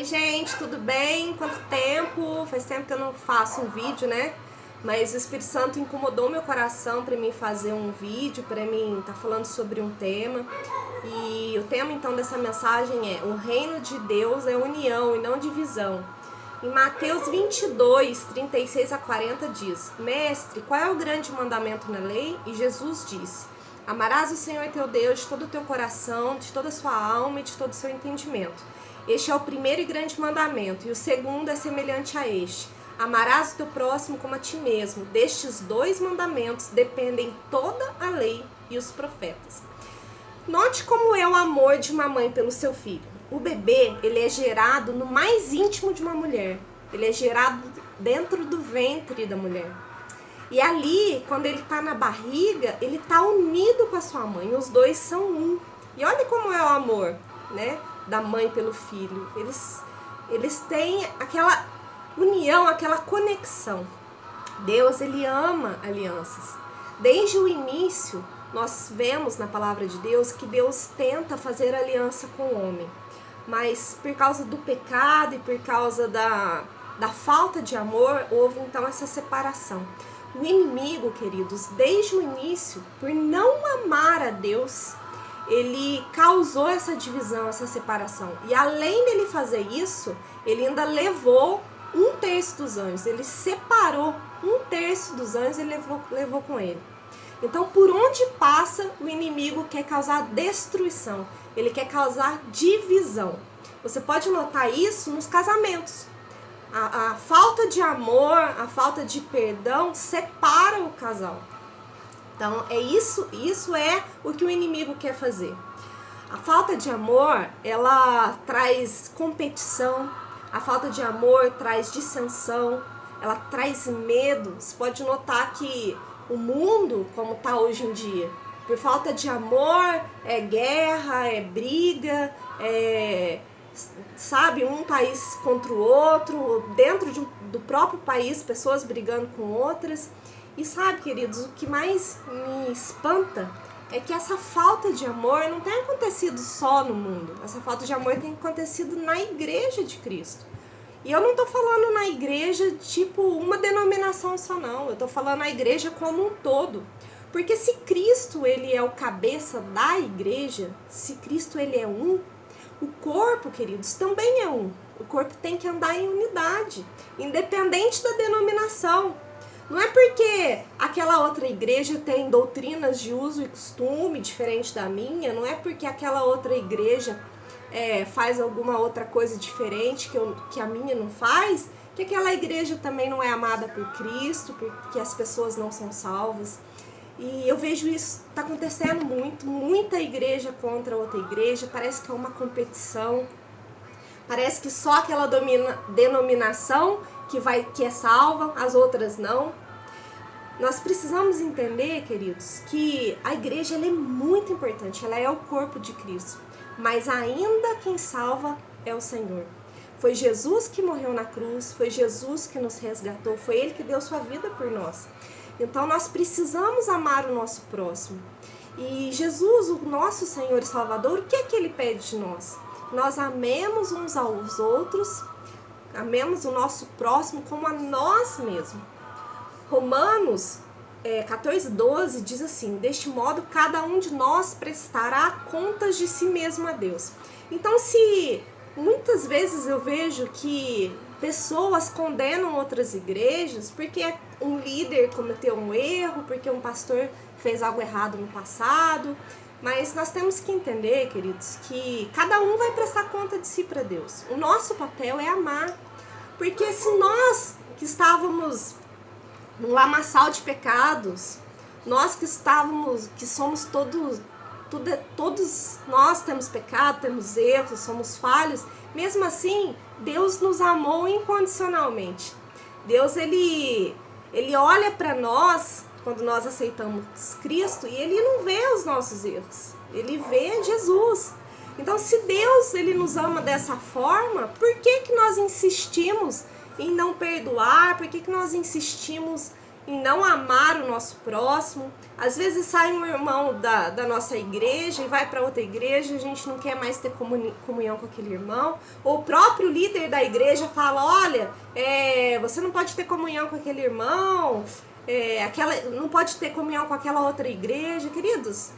Oi gente, tudo bem? Quanto tempo? Faz tempo que eu não faço um vídeo, né? Mas o Espírito Santo incomodou meu coração para mim fazer um vídeo, para mim estar falando sobre um tema. E o tema então dessa mensagem é: o reino de Deus é união e não divisão. Em Mateus 22, 36 a 40 diz: Mestre, qual é o grande mandamento na lei? E Jesus disse: Amarás o Senhor teu Deus de todo o teu coração, de toda a sua alma e de todo o seu entendimento. Este é o primeiro e grande mandamento, e o segundo é semelhante a este: amarás o teu próximo como a ti mesmo. Destes dois mandamentos dependem toda a lei e os profetas. Note como é o amor de uma mãe pelo seu filho. O bebê, ele é gerado no mais íntimo de uma mulher. Ele é gerado dentro do ventre da mulher. E ali, quando ele está na barriga, ele está unido com a sua mãe. Os dois são um. E olha como é o amor, né, da mãe pelo filho. Eles têm aquela união, aquela conexão. Deus, ele ama alianças. Desde o início, nós vemos na palavra de Deus que Deus tenta fazer aliança com o homem. Mas por causa do pecado e por causa da falta de amor, houve então essa separação. O inimigo, queridos, desde o início, por não amar a Deus, ele causou essa divisão, essa separação. E além dele fazer isso, ele ainda levou 1/3 dos anjos. Ele separou 1/3 dos anjos e levou com ele. Então, por onde passa, o inimigo quer causar destruição. Ele quer causar divisão. Você pode notar isso nos casamentos. A falta de amor, a falta de perdão separa o casal. Então, isso é o que o inimigo quer fazer. A falta de amor, ela traz competição. A falta de amor traz dissensão. Ela traz medo. Você pode notar que o mundo, como está hoje em dia, por falta de amor, é guerra, é briga, sabe, um país contra o outro, dentro do próprio país, pessoas brigando com outras. E sabe, queridos, o que mais me espanta é que essa falta de amor não tem acontecido só no mundo. Essa falta de amor tem acontecido na igreja de Cristo. E eu não estou falando na igreja tipo uma denominação só, não. Eu estou falando na igreja como um todo. Porque se Cristo, ele é o cabeça da igreja, se Cristo, ele é um, o corpo, queridos, também é um. O corpo tem que andar em unidade, independente da denominação. Não é porque aquela outra igreja tem doutrinas de uso e costume diferente da minha, não é porque aquela outra igreja faz alguma outra coisa diferente que a minha não faz, que aquela igreja também não é amada por Cristo, porque as pessoas não são salvas. E eu vejo isso tá acontecendo muita igreja contra outra igreja, parece que é uma competição, parece que só aquela denominação que é salva, as outras não. Nós precisamos entender, queridos, que a igreja ela é muito importante, ela é o corpo de Cristo, mas ainda quem salva é o Senhor. Foi Jesus que morreu na cruz, foi Jesus que nos resgatou, foi Ele que deu sua vida por nós. Então nós precisamos amar o nosso próximo. E Jesus, o nosso Senhor e Salvador, o que é que Ele pede de nós? Nós amemos uns aos outros, amemos o nosso próximo como a nós mesmos. Romanos 14:12 diz assim: deste modo cada um de nós prestará contas de si mesmo a Deus. Então, se muitas vezes eu vejo que pessoas condenam outras igrejas porque um líder cometeu um erro, porque um pastor fez algo errado no passado, mas nós temos que entender, queridos, que cada um vai prestar conta de si para Deus. O nosso papel é amar, porque se nós que estávamos num lamaçal de pecados, nós que somos todos nós temos pecado, temos erros, somos falhos, mesmo assim, Deus nos amou incondicionalmente. Deus, ele olha para nós, quando nós aceitamos Cristo, e ele não vê os nossos erros, ele vê Jesus. Então, se Deus, ele nos ama dessa forma, por que nós insistimos em não perdoar? Por que nós insistimos em não amar o nosso próximo. Às vezes sai um irmão da nossa igreja e vai para outra igreja, a gente não quer mais ter comunhão com aquele irmão. Ou o próprio líder da igreja fala, olha, você não pode ter comunhão com aquele irmão, não pode ter comunhão com aquela outra igreja. Queridos,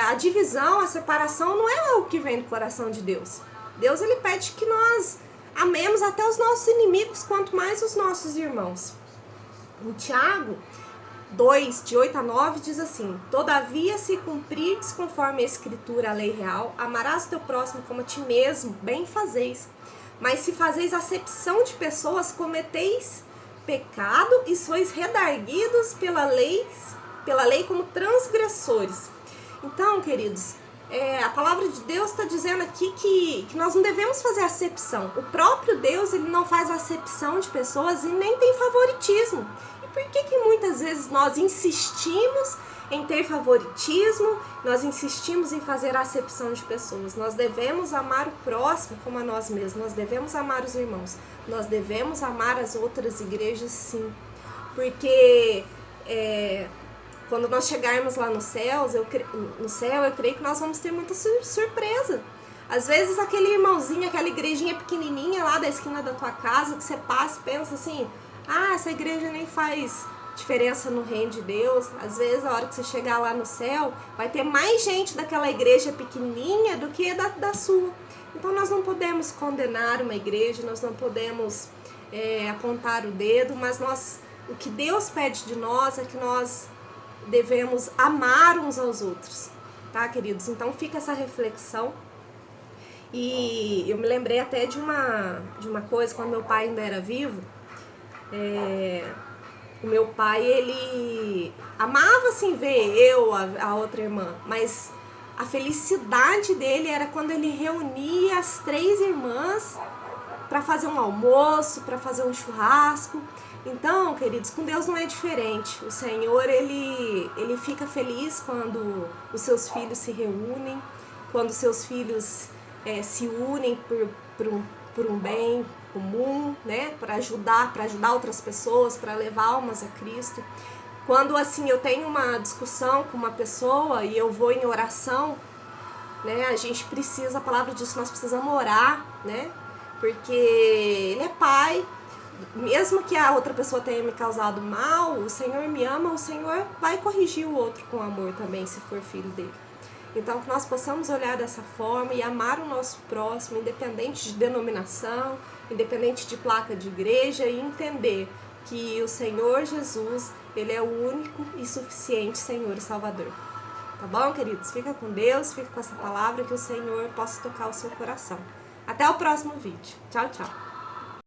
a divisão, a separação não é algo que vem do coração de Deus. Deus, ele pede que nós amemos até os nossos inimigos, quanto mais os nossos irmãos. Em Tiago 2, de 8 a 9, diz assim: todavia, se cumprires conforme a escritura, a lei real, amarás teu próximo como a ti mesmo, bem fazeis. Mas se fazeis acepção de pessoas, cometeis pecado e sois redarguidos pela lei como transgressores. Então, queridos, a palavra de Deus está dizendo aqui que nós não devemos fazer acepção. O próprio Deus, ele não faz acepção de pessoas e nem tem favoritismo. E por que muitas vezes nós insistimos em ter favoritismo, nós insistimos em fazer acepção de pessoas? Nós devemos amar o próximo como a nós mesmos, nós devemos amar os irmãos, nós devemos amar as outras igrejas, sim. Porque quando nós chegarmos lá no céu, eu creio que nós vamos ter muita surpresa. Às vezes aquele irmãozinho, aquela igrejinha pequenininha lá da esquina da tua casa, que você passa e pensa assim, essa igreja nem faz diferença no reino de Deus. Às vezes, a hora que você chegar lá no céu, vai ter mais gente daquela igreja pequenininha do que da sua. Então nós não podemos condenar uma igreja, nós não podemos apontar o dedo, mas o que Deus pede de nós é que nós devemos amar uns aos outros, tá, queridos? Então fica essa reflexão. E eu me lembrei até de uma coisa, quando meu pai ainda era vivo. O meu pai, ele amava assim ver a outra irmã, mas a felicidade dele era quando ele reunia as 3 irmãs para fazer um almoço, para fazer um churrasco. Então, queridos, com Deus não é diferente. O Senhor, ele fica feliz quando os seus filhos se reúnem, quando os seus filhos se unem por um bem comum, né? Para ajudar outras pessoas, para levar almas a Cristo. Quando, assim, eu tenho uma discussão com uma pessoa e eu vou em oração, né? A gente precisa, a palavra diz que nós precisamos orar, né? Porque Ele é Pai. Mesmo que a outra pessoa tenha me causado mal, o Senhor me ama, o Senhor vai corrigir o outro com amor também, se for filho dele. Então, que nós possamos olhar dessa forma e amar o nosso próximo, independente de denominação, independente de placa de igreja, e entender que o Senhor Jesus, Ele é o único e suficiente Senhor e Salvador. Tá bom, queridos? Fica com Deus, fica com essa palavra, que o Senhor possa tocar o seu coração. Até o próximo vídeo. Tchau, tchau.